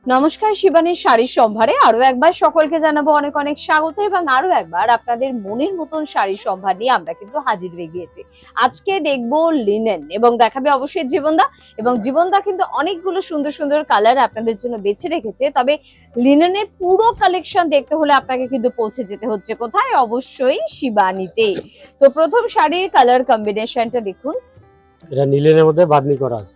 নমস্কার, শিবানীর শাড়ির সম্ভারে আরো একবার সকলকে জানাবো অনেক অনেক স্বাগত এবং আরো একবার আপনাদের মনের মতন শাড়ির সম্ভার নিয়ে আমরা কিন্তু হাজির হয়ে গিয়েছি। আজকে দেখবো লিনেন এবং দেখাবে অবশ্যই জীবনদা, এবং জীবনদা কিন্তু অনেকগুলো সুন্দর সুন্দর কালার আপনাদের জন্য বেছে রেখেছে। তবে লিনেনের পুরো কালেকশন দেখতে হলে আপনাকে কিন্তু পৌঁছে যেতে হচ্ছে কোথায়? অবশ্যই শিবানীতে। তো প্রথম শাড়ির কালার কম্বিনেশনটা দেখুন, এটা নীলের মধ্যে বাঁধনি করা আছে।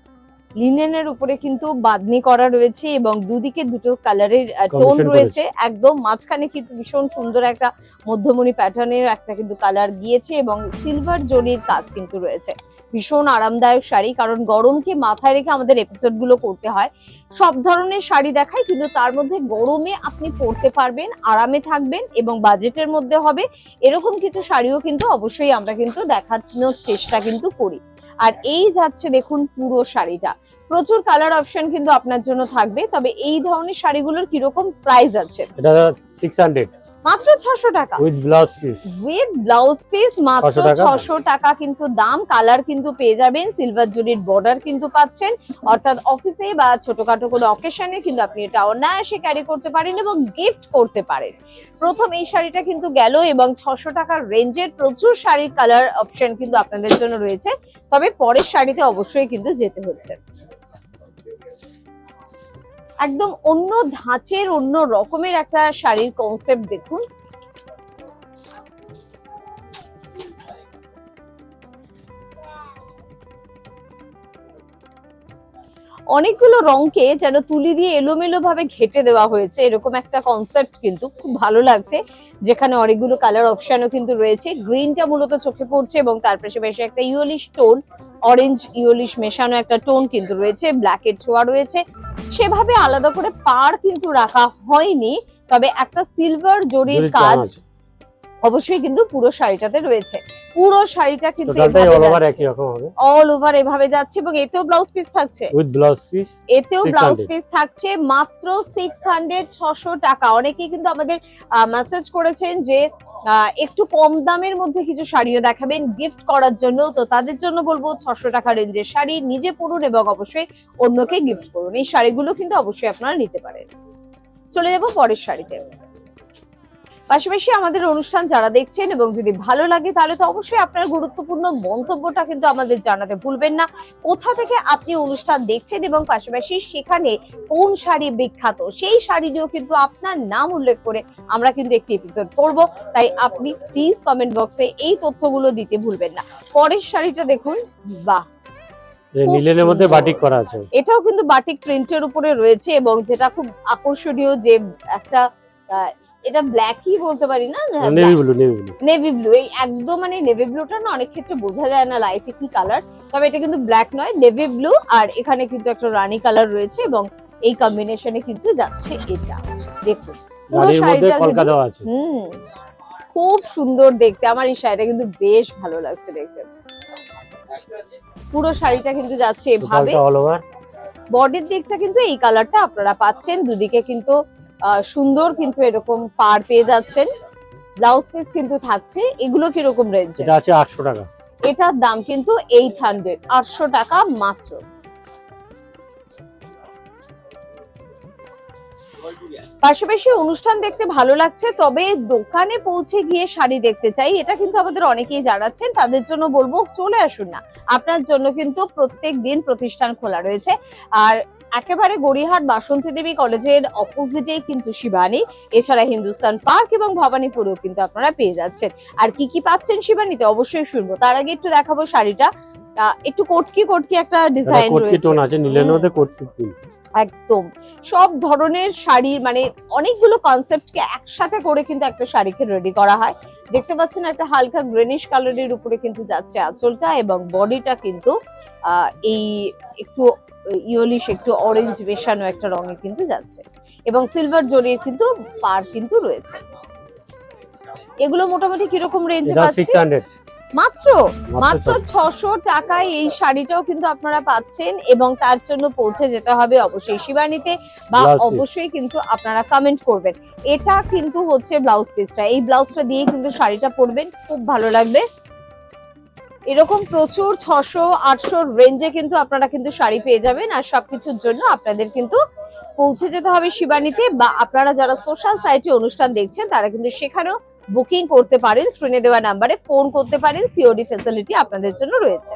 লিনেনের উপরে কিন্তু বাঁধনি করা রয়েছে এবং দুদিকে দুটো কালারের টোন Combination রয়েছে। একদম মাঝখানে কিন্তু ভীষণ সুন্দর একটা মধ্যমণি প্যাটার্নের একটা কিন্তু কালার গিয়েছে এবং সিলভার জরির কাজ কিন্তু রয়েছে। ভীষণ আরামদায়ক শাড়ি, কারণ গরমকে মাথায় রেখে আমাদের এপিসোড গুলো করতে হয়। সব ধরনের শাড়ি দেখাই, কিন্তু তার মধ্যে গরমে আপনি পরতে পারবেন, আরামে থাকবেন এবং বাজেটের মধ্যে হবে এরকম কিছু শাড়িও কিন্তু অবশ্যই আমরা কিন্তু দেখানোর চেষ্টা কিন্তু করি। আর এই যাচ্ছে দেখুন পুরো শাড়িটা, প্রচুর কালার অপশন কিন্তু আপনার জন্য থাকবে। তবে এই ধরনের শাড়িগুলোর কিরকম প্রাইস আছে? এটা 600 মাত্র 600 টাকা with blouse piece. With blouse piece, মাত্র 600 টাকা। 600 টাকা কিন্তু দাম। কালার কিন্তু পেয়ে যাবেন, সিলভার জরির বর্ডার কিন্তু পাচ্ছেন, অর্থাৎ অফিসে বা ছোটখাটো কোনো অকেশনে কিন্তু আপনি এটা অনায়াসে ক্যারি করতে পারেন এবং গিফট করতে পারেন। প্রথম এই শাড়িটা কিন্তু গেল এবং 600 টাকার রেঞ্জের প্রচুর শাড়ির কালার অপশন কিন্তু আপনাদের জন্য রয়েছে। তবে পরের শাড়িতে অবশ্যই কিন্তু যেতে হচ্ছে। একদম অন্য ধাঁচের, অন্য রকমের একটা শাড়ির কনসেপ্ট দেখুন। অনেকগুলো রংকে যেন তুলি দিয়ে এলোমেলো ভাবে ঘেটে দেওয়া হয়েছে, এরকম একটা কনসেপ্ট কিন্তু খুব ভালো লাগছে, যেখানে অনেকগুলো কালার অপশনও কিন্তু রয়েছে। গ্রিনটা মূলত চোখে পড়ছে এবং তার পাশাপাশি একটা ইয়েলিশ টোন, অরেঞ্জ ইয়েলিশ মেশানো একটা টোন কিন্তু রয়েছে, ব্ল্যাকের ছোঁয়া রয়েছে। সেভাবে আলাদা করে পাড় কিন্তু রাখা হয়নি, তবে একটা সিলভার জরির কাজ অবশ্যই কিন্তু পুরো শাড়িটাতে রয়েছে। পুরো শাড়িটা কিন্তু অল ওভার এভাবে যাচ্ছে এবং এতেও ব্লাউজ পিস থাকছে, উইথ ব্লাউজ পিস। এতেও ব্লাউজ পিস থাকছে। মাত্র 600 টাকা। অনেকেই কিন্তু আমাদের মেসেজ করেছেন যে একটু কম দামের মধ্যে কিছু শাড়িও দেখাবেন গিফট করার জন্য। তো তাদের জন্য বলবো 600 টাকা রেঞ্জের শাড়ি নিজে পরুন এবং অবশ্যই অন্যকে গিফট করুন। এই শাড়িগুলো কিন্তু অবশ্যই আপনারা নিতে পারেন। চলে যাব পরের শাড়িতে। পাশাপাশি আমাদের অনুষ্ঠান যারা দেখছেন এবং যদি ভালো লাগে তাহলে তো অবশ্যই আপনার গুরুত্বপূর্ণ মন্তব্যটা কিন্তু আমাদের জানাতে ভুলবেন না। কোথা থেকে আপনি অনুষ্ঠান দেখছেন এবং পাশাপাশি সেখানে কোন শাড়ি বিখ্যাত, সেই শাড়িটিও কিন্তু আপনার নাম উল্লেখ করে আমরা কিন্তু একটি এপিসোড করব। তাই আপনি প্লিজ কমেন্ট বক্সে এই তথ্যগুলো দিতে ভুলবেন না। পরের শাড়িটা দেখুন, বাহ, নীলের মধ্যে বাটিক করা আছে। এটাও কিন্তু বাটিক প্রিন্টের উপরে রয়েছে এবং যেটা খুব আকর্ষণীয় যে একটা এটা ব্ল্যাকই বলতে পারি না, নেভি ব্লু। এই একদম মানে নেভি ব্লুটা না অনেক ক্ষেত্রে বোঝা যায় না লাইটে কি কালার, তবে এটা কিন্তু ব্ল্যাক নয়, নেভি ব্লু। আর এখানে কিন্তু একটা রানী কালার রয়েছে এবং এই কম্বিনেশনে কিন্তু যাচ্ছে এটা। দেখুন পুরো শাড়িটা খুব সুন্দর দেখতে। আমার এই শাড়িটা কিন্তু বেশ ভালো লাগছে দেখতে। পুরো শাড়িটা কিন্তু যাচ্ছে এভাবে, বডির দিকটা কিন্তু এই কালারটা আপনারা পাচ্ছেন। দুদিকে কিন্তু সুন্দর কিন্তু এরকম পার পেয়ে যাচ্ছেন, ব্লাউজ পিস কিন্তু থাকছে। এগুলো কিরকম রেঞ্জ? এটা আছে 800 টাকা। এটার দাম কিন্তু 800 টাকা মাত্র। পাশাপাশি অনুষ্ঠান দেখতে ভালো লাগছে, তবে দোকানে পৌঁছে গিয়ে শাড়ি দেখতে চাই, এটা কিন্তু আমাদের অনেকেই জানাচ্ছেন। তাদের জন্য বলবো চলে আসুন না, আপনার জন্য কিন্তু প্রত্যেক দিন প্রতিষ্ঠান খোলা রয়েছে। আর একেবারে গড়িয়াহাট বাসন্তী দেবী কলেজের অপোজিটেই কিন্তু শিবানী, এছাড়া হিন্দুস্তান পার্ক এবং ভবানীপুরেও কিন্তু আপনারা পেয়ে যাচ্ছেন। আর কি কি পাচ্ছেন শিবানীতে অবশ্যই শুনবো, তার আগে একটু দেখাবো শাড়িটা। একটু কটকি কটকি একটা ডিজাইন রয়েছে, একদম সব ধরনের শাড়ির মানে অনেকগুলো কনসেপ্টকে একসাথে করে কিন্তু একটা শাড়িকে রেডি করা হয়। দেখতে পাচ্ছেন একটা হালকা গ্রিনিশ কালারের উপরে কিন্তু যাচ্ছে আঁচলটা এবং বডিটা কিন্তু এই একটু ইয়েলিশ একটু অরেঞ্জ মেশানো একটা রঙে কিন্তু যাচ্ছে এবং সিলভার জরির কিন্তু পার কিন্তু রয়েছে। এগুলো মোটামুটি কিরকম রেঞ্জে পাচ্ছি? মাত্র 600 টাকায় এই শাড়িটাও কিন্তু আপনারা পাচ্ছেন এবং তার জন্য পৌঁছে যেতে হবে অবশ্যই শিবানীতে, বা অবশ্যই কিন্তু আপনারা কমেন্ট করবেন। এটা কিন্তু হচ্ছে ব্লাউজ পিসটা, এই ব্লাউজটা দিয়ে কিন্তু শাড়িটা পরবেন, খুব ভালো লাগবে। এরকম প্রচুর 600-800 রেঞ্জে কিন্তু আপনারা কিন্তু শাড়ি পেয়ে যাবেন। আর সবকিছুর জন্য আপনাদের কিন্তু পৌঁছে যেতে হবে শিবানীতে, বা আপনারা যারা সোশ্যাল সাইটে অনুষ্ঠান দেখছেন তারা কিন্তু সেখানেও বুকিং করতে পারেন, স্ক্রিনে দেওয়া নাম্বারে ফোন করতে পারেন, সিওডি ফ্যাসিলিটি আপনাদের জন্য রয়েছে।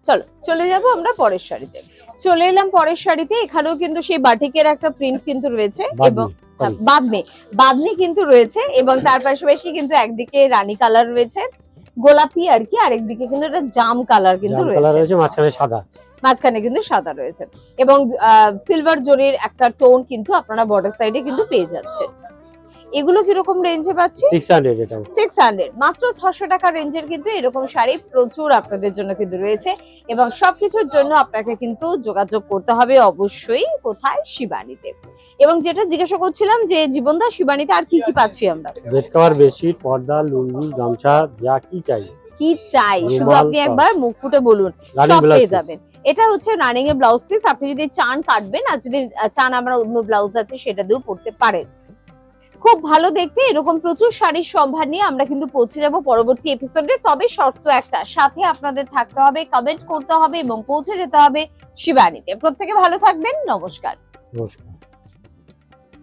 চলো চলে যাব আমরা পরের শাড়িতে। চলে এলাম পরের শাড়িতে। এখানেও কিন্তু সেই বাটিকের একটা প্রিন্ট কিন্তু রয়েছে এবং বাদনি কিন্তু রয়েছে, এবং তার পাশাপাশি কিন্তু একদিকে রানী কালার রয়েছে গোলাপি আর কি, আরেকদিকে কিন্তু এটা জাম কালার কিন্তু রয়েছে, মাঝখানে সাদা, মাঝখানে কিন্তু সাদা রয়েছে, এবং সিলভার জরির একটা টোন কিন্তু আপনারা বর্ডার সাইডে কিন্তু পেয়ে যাচ্ছেন। এগুলো কিরকম রেঞ্জে পাচ্ছি? 600 এটা। 600, মাত্র 600 টাকা রেঞ্জের কিন্তু এরকম শাড়ি প্রচুর আপনাদের জন্য কিন্তু রয়েছে, এবং সবকিছুর জন্য আপনাকে কিন্তু যোগাযোগ করতে হবে অবশ্যই কোথায়? শিবানীতে। এবং যেটা জিজ্ঞাসা করছিলাম যে জীবনদা, শিবানীতে আর কি কি পাচ্ছি আমরা? বেড কভার, বেডশিট, পর্দা, লুঙ্গি, গামছা, যা কি চাই কি চাই শুধু আপনি একবার মুখ ফুটে বলুন, রানিং সব ব্লাউজ পেয়ে যাবেন। এটা হচ্ছে রানিং এর ব্লাউজ পিস, আপনি যদি চান কাটবেন, আর যদি চান আমরা অন্য ব্লাউজ আছে সেটা দিয়েও পরতে পারেন। খুব ভালো দেখতে এরকম প্রচুর শাড়ির সম্ভার নিয়ে আমরা কিন্তু পৌঁছে যাব পরবর্তী এপিসোডে। তবে শর্ত একটা, সাথে আপনাদের থাকতে হবে, কমেন্ট করতে হবে এবং পৌঁছে যেতে হবে শিবানীতে। প্রত্যেকে ভালো থাকবেন, নমস্কার। নমস্কার।